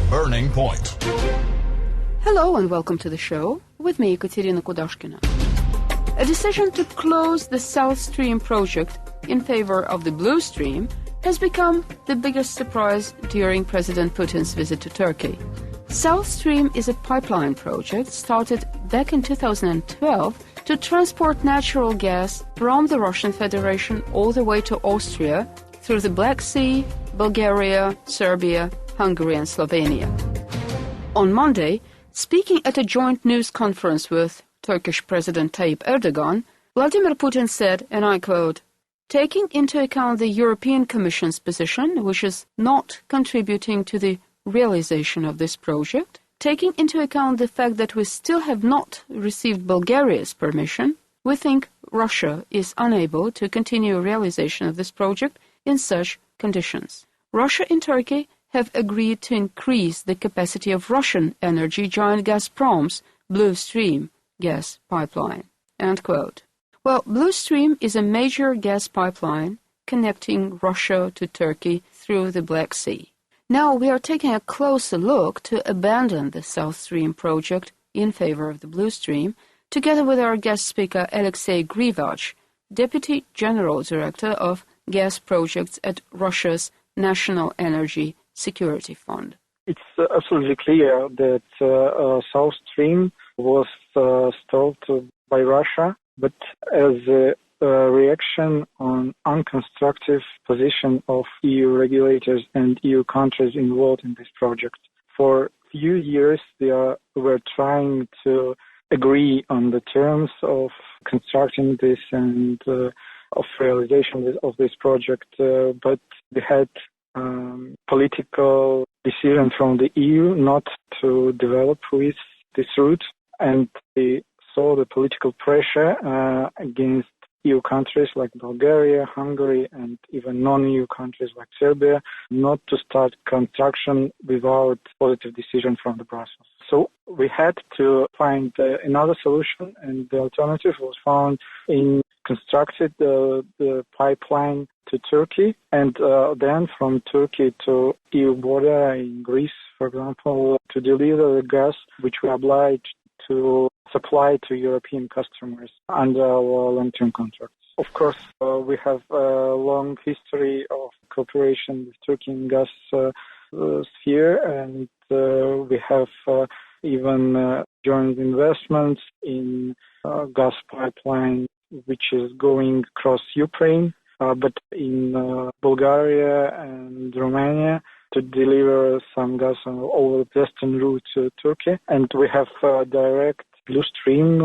Burning Point. Hello and welcome to the show. With me, Ekaterina Kudashkina. A decision to close the South Stream project in favor of the Blue Stream has become the biggest surprise during President Putin's visit to Turkey. South Stream is a pipeline project started back in 2012 to transport natural gas from the Russian Federation all the way to Austria through the Black Sea, Bulgaria, Serbia, Hungary and Slovenia. On Monday, speaking at a joint news conference with Turkish President Tayyip Erdogan, Vladimir Putin said, and I quote, "Taking into account the European Commission's position, which is not contributing to the realization of this project, taking into account the fact that we still have not received Bulgaria's permission, we think Russia is unable to continue realization of this project in such conditions. Russia and Turkey have agreed to increase the capacity of Russian energy giant Gazprom's Blue Stream gas pipeline." End quote. Well, Blue Stream is a major gas pipeline connecting Russia to Turkey through the Black Sea. Now we are taking a closer look to abandon the South Stream project in favor of the Blue Stream, together with our guest speaker Alexey Grivach, Deputy General Director of Gas Projects at Russia's National Energy Security Fund. It's absolutely clear that South Stream was stalled by Russia, but as a reaction on unconstructive position of EU regulators and EU countries involved in this project. For a few years, they were trying to agree on the terms of constructing this and of realization of this project, but they had political decision from the EU not to develop with this route, and they saw the political pressure against EU countries like Bulgaria, Hungary, and even non-EU countries like Serbia not to start construction without positive decision from the Brussels. So we had to find another solution, and the alternative was found in constructed the pipeline to Turkey, and then from Turkey to EU border in Greece, for example, to deliver the gas which we are obliged to supply to European customers under our long-term contracts. Of course, we have a long history of cooperation with Turkey in gas sphere, and we have even joint investments in gas pipeline which is going across Ukraine, but in Bulgaria and Romania to deliver some gas over the western route to Turkey. And we have direct Blue Stream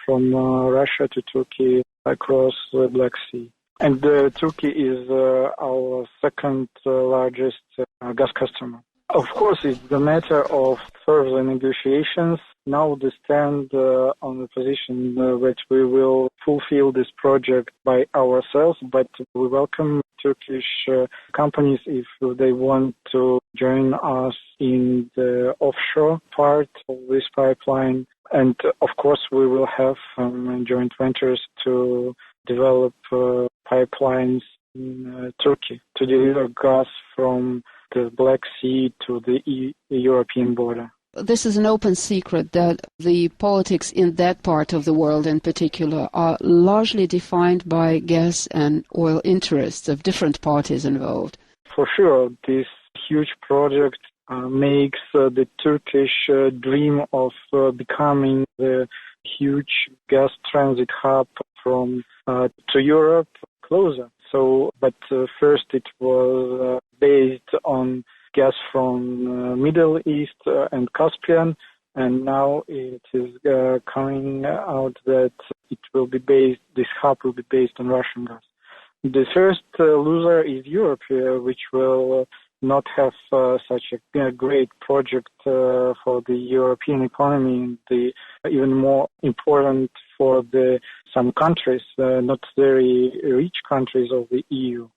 from Russia to Turkey across the Black Sea. And Turkey is our second largest gas customer. Of course, it's a matter of further negotiations. Now they stand on the position that we will fulfill this project by ourselves, but we welcome Turkish companies if they want to join us in the offshore part of this pipeline. And of course, we will have joint ventures to develop pipelines in Turkey to deliver gas from the Black Sea to the European border. This is an open secret that the politics in that part of the world in particular are largely defined by gas and oil interests of different parties involved. For sure, this huge project makes the Turkish dream of becoming the huge gas transit hub from to Europe closer. So, but first it was based on gas from Middle East and Caspian, and now it is coming out that it will be based. This hub will be based on Russian gas. The first loser is Europe, which will not have such a great project for the European economy. The even more important for some countries, not very rich countries of the EU,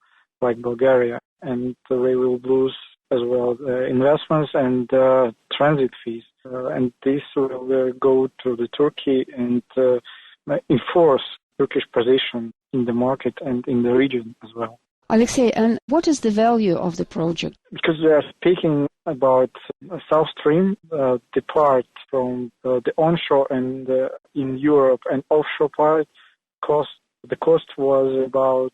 like Bulgaria, and they will lose as well investments and transit fees. And this will go to the Turkey and enforce Turkish position in the market and in the region as well. Alexey, and what is the value of the project? Because we are speaking about South Stream, the part from the onshore and in Europe and offshore part, the cost was about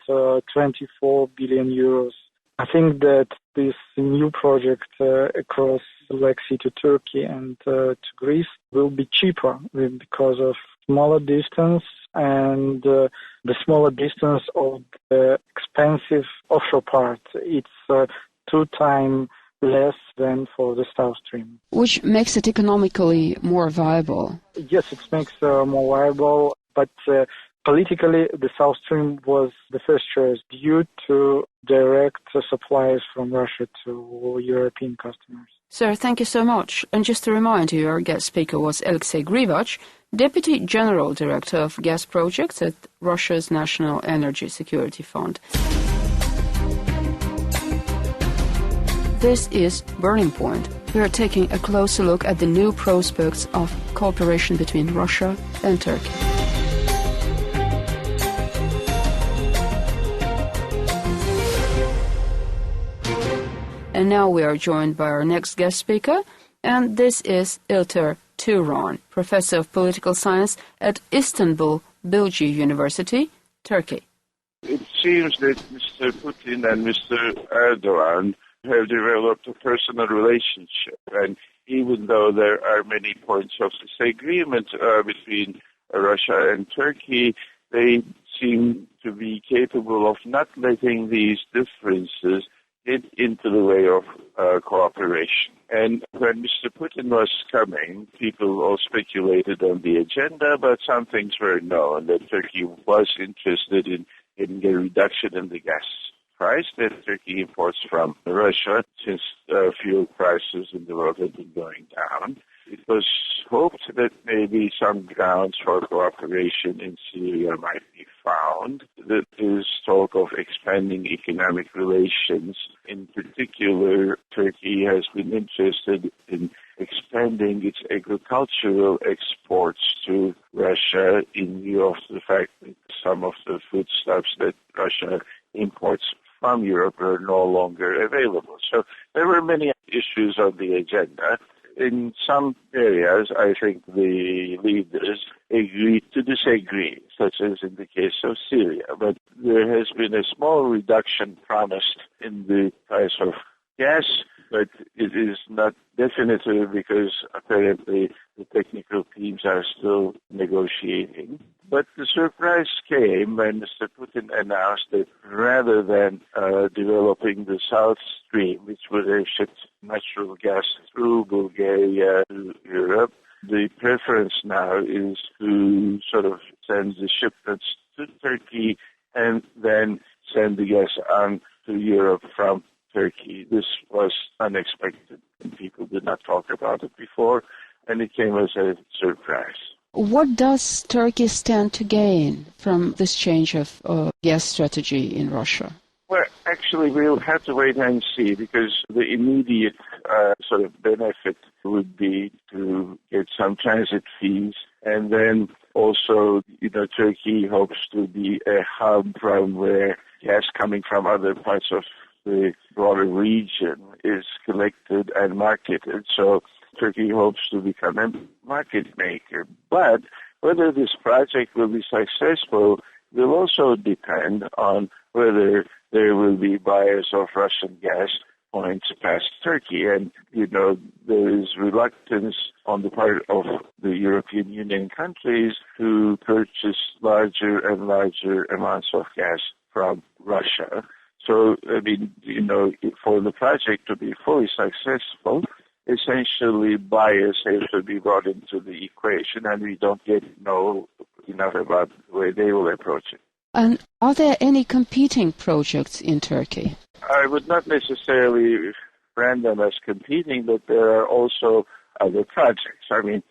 24 billion euros. I think that this new project across the Black Sea to Turkey and to Greece will be cheaper because of smaller distance and the smaller distance of the expensive offshore part. It's 2 times less than for the South Stream. Which makes it economically more viable. Yes, it makes more viable, but politically the South Stream was the first choice due to direct supplies from Russia to European customers. Sir, thank you so much. And just to remind you, our guest speaker was Alexey Grivach, Deputy General Director of Gas Projects at Russia's National Energy Security Fund. This is Burning Point. We are taking a closer look at the new prospects of cooperation between Russia and Turkey. And now we are joined by our next guest speaker, and this is Ilter Turan, Professor of Political Science at Istanbul Bilgi University, Turkey. It seems that Mr. Putin and Mr. Erdogan have developed a personal relationship, and even though there are many points of disagreement between Russia and Turkey, they seem to be capable of not letting these differences get into the way of cooperation. And when Mr. Putin was coming, people all speculated on the agenda, but some things were known, that Turkey was interested in getting a reduction in the gas price that Turkey imports from Russia, since fuel prices in the world have been going down. It was hoped that maybe some grounds for cooperation in Syria might be found. There is talk of expanding economic relations. In particular, Turkey has been interested in expanding its agricultural exports to Russia in view of the fact that some of the foodstuffs that Russia imports from Europe are no longer available. So there were many issues on the agenda. In some areas, I think the leaders agreed to disagree, such as in the case of Syria. But there has been a small reduction promised in the price of gas, but it is not definitive because apparently the technical teams are still negotiating. But the surprise came when Mr. Putin announced that rather than developing the South Stream, which would have shipped natural gas through Bulgaria to Europe, the preference now is to sort of send the shipments to Turkey and then send the gas on to Europe from Turkey. This was unexpected, and people did not talk about it before, and it came as a surprise. What does Turkey stand to gain from this change of gas strategy in Russia? Well, actually, we'll have to wait and see, because the immediate sort of benefit would be to get some transit fees, and then also, Turkey hopes to be a hub from where gas coming from other parts of the broader region is collected and marketed. So Turkey hopes to become a market maker. But whether this project will be successful will also depend on whether there will be buyers of Russian gas points past Turkey. And, there is reluctance on the part of the European Union countries to purchase larger and larger amounts of gas from Russia. So, for the project to be fully successful, essentially buyers have to be brought into the equation, and we don't yet know enough about the way they will approach it. And are there any competing projects in Turkey? I would not necessarily brand them as competing, but there are also other projects.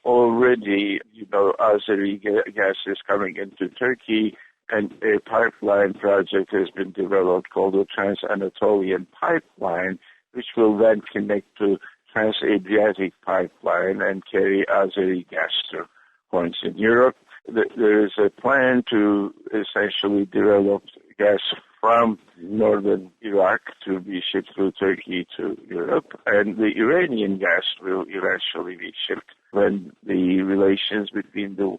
Already, Azeri gas is coming into Turkey, and a pipeline project has been developed called the Trans-Anatolian Pipeline, which will then connect to Trans-Adriatic Pipeline and carry Azeri gas to points in Europe. There is a plan to essentially develop gas from northern Iraq to be shipped through Turkey to Europe, and the Iranian gas will eventually be shipped when the relations between the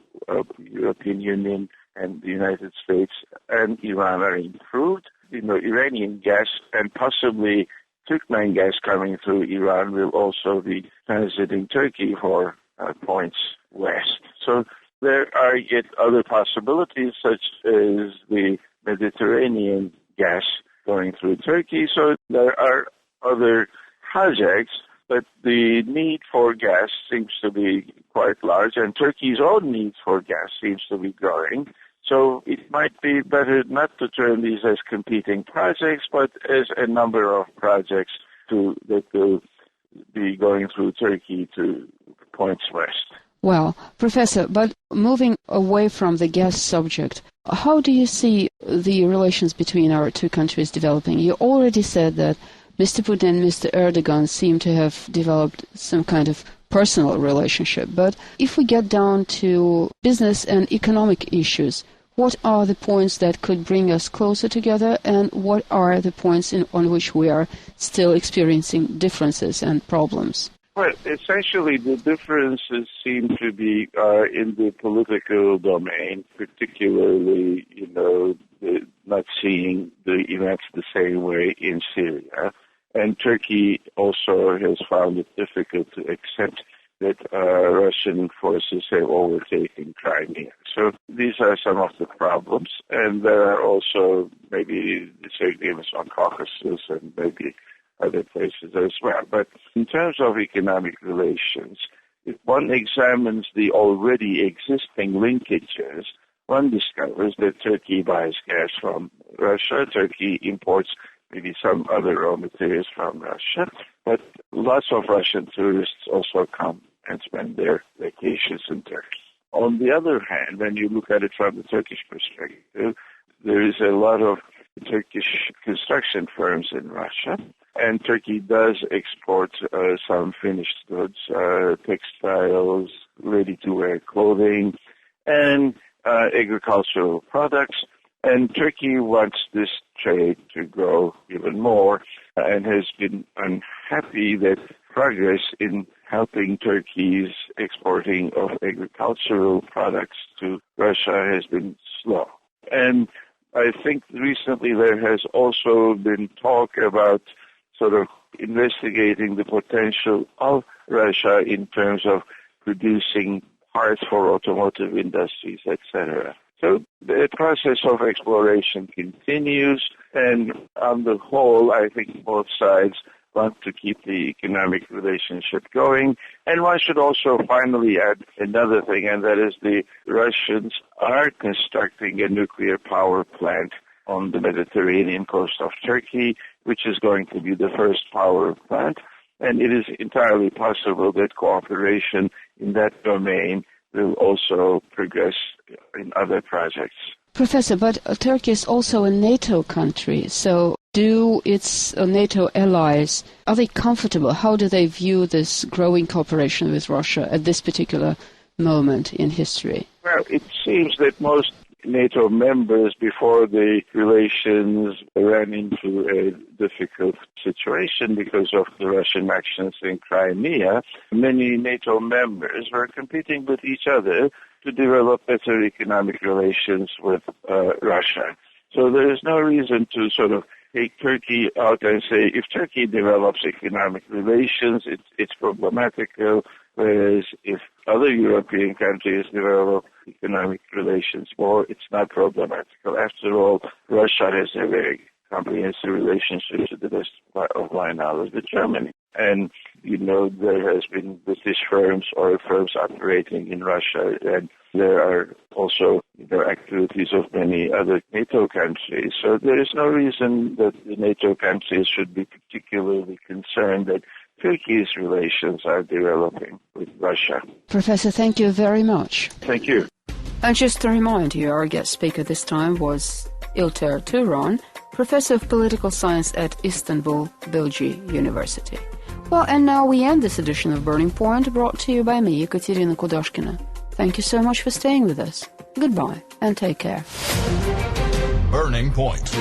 European Union and the United States and Iran are improved. Iranian gas and possibly Turkmen gas coming through Iran will also be transiting Turkey for points west. So there are yet other possibilities, such as the Mediterranean gas going through Turkey. So there are other projects, but the need for gas seems to be quite large, and Turkey's own need for gas seems to be growing. So it might be better not to term these as competing projects, but as a number of projects that will be going through Turkey to points west. Well, Professor, but moving away from the gas subject, how do you see the relations between our two countries developing? You already said that Mr. Putin and Mr. Erdogan seem to have developed some kind of personal relationship. But if we get down to business and economic issues, what are the points that could bring us closer together, and what are the points on which we are still experiencing differences and problems? Well, essentially the differences seem to be in the political domain, particularly, not seeing the events the same way in Syria. And Turkey also has found it difficult to accept that Russian forces have overtaken Crimea. So these are some of the problems, and there are also maybe disagreements on Caucasus and maybe other places as well. But in terms of economic relations, if one examines the already existing linkages, one discovers that Turkey buys gas from Russia, Turkey imports maybe some other raw materials from Russia, but lots of Russian tourists also come and spend their vacations in Turkey. On the other hand, when you look at it from the Turkish perspective, there is a lot of Turkish construction firms in Russia, and Turkey does export some finished goods, textiles, ready-to-wear clothing, and agricultural products. And Turkey wants this trade to grow even more and has been unhappy that progress in helping Turkey's exporting of agricultural products to Russia has been slow. And I think recently there has also been talk about sort of investigating the potential of Russia in terms of producing parts for automotive industries, etc. So the process of exploration continues, and on the whole, I think both sides want to keep the economic relationship going. And one should also finally add another thing, and that is the Russians are constructing a nuclear power plant on the Mediterranean coast of Turkey, which is going to be the first power plant. And it is entirely possible that cooperation in that domain will also progress in other projects. Professor, but Turkey is also a NATO country, so do its NATO allies, are they comfortable? How do they view this growing cooperation with Russia at this particular moment in history? Well, it seems that most NATO members, before the relations ran into a difficult situation because of the Russian actions in Crimea, many NATO members were competing with each other to develop better economic relations with Russia. So there is no reason to sort of take Turkey out and say, if Turkey develops economic relations, it's problematical, whereas if other European countries develop economic relations more, it's not problematical. After all, Russia has a very comprehensive relationship, to the best of my knowledge, with Germany. And, there has been British firms or firms operating in Russia, and there are also activities of many other NATO countries. So there is no reason that the NATO countries should be particularly concerned that Turkey's relations are developing with Russia. Professor, thank you very much. Thank you. And just to remind you, our guest speaker this time was Ilter Turan, Professor of Political Science at Istanbul Bilgi University. Well, and now we end this edition of Burning Point, brought to you by me, Ekaterina Kudashkina. Thank you so much for staying with us. Goodbye, and take care. Burning Point.